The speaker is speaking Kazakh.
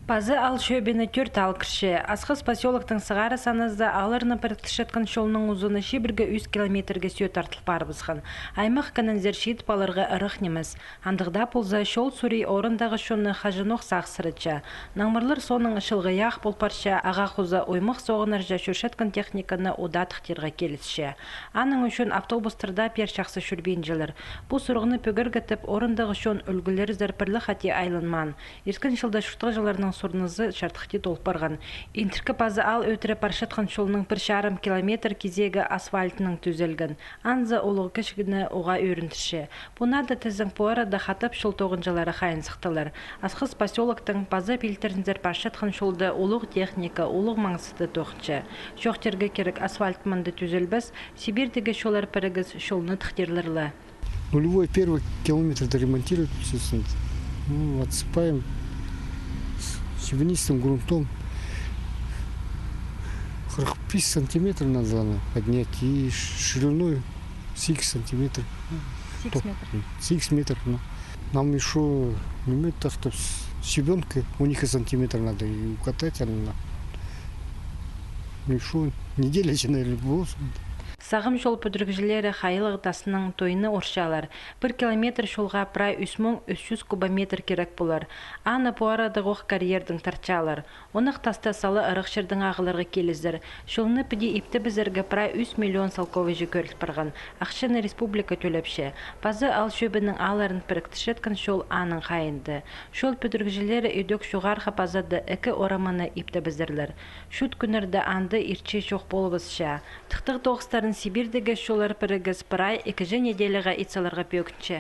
Пазы ал шөбені төрт ал кірші. Асқыз поселоктың сығары санызда алырны піріктішеткен шолының ұзыны шебірге 100 километрге сүйет артылып барбызған. Аймақ кінінзер шет балырға ұрық неміз. Андығда пұлза шол сүрей орындағы шоны қажынық сақсырыча. Наңмырлар соның ұшылғы яқ болпарша аға құза оймық соғынаржа шөршеткен техниканы одатықтырға келісші. Аның үшін автобустарда пер шақсы шүрбейін жылыр. Бұл сұрғыны пөгір гітіп орындағы шон үлгілері зәрпірлі қате айланман. Еркін жылда шұртығы жыларының сұрнызы шартықти толпарған. Интіркі пазы ал өтірі паршатқан шолының 1,5 километр кезегі асфальтының түзелген. Анза олығы кішігіні оға өрінтіші. Бұнады тізің пуарада қатып шол тоғынжалары қайын сықтылар. Асқыз поселоктың пазы пелтерінзер паршатқан шолды олық техника, олық маңсыды тоқчы. Шоқтерге керек асфальтманды түзелбіз, Сибирдегі шолар пірігіз шолны тұқтерлерлі. Нулевой первый километр ремонтируют, отсыпаем щебенистым грунтом. 45 сантиметров надо поднять и шириной 6 сантиметров. 6 метров. Нам еще не так-то щебенкой, у них и сантиметр надо и укатать. Еще неделя, наверное, было. Сағым жол пөдіргіжілері қайылығы тасының тойыны оршалар. 1 километр шолға прай 3300 кубометр керек болар. Аны пуарады ғоқ карьердің тарчалар. Онық таста салы ұрықшырдың ағыларға келіздір. Шолыны піде епті бізіргі прай 3 миллион салковы жүкөрілт барған. Ақшыны республика төлепші. Пазы ал шөбінің аларын піріктішеткен шол аның қайынды. Шол пөдіргіжілері үйдік шуғарға пазады әкі ораманы епті бізірлер. Шүт күнірді анды ирче шоқ болыбызша. Тықтық тоғыстарын Сибирдегі шолар пірігіз прай 2 неделіға итсаларға пөкінче.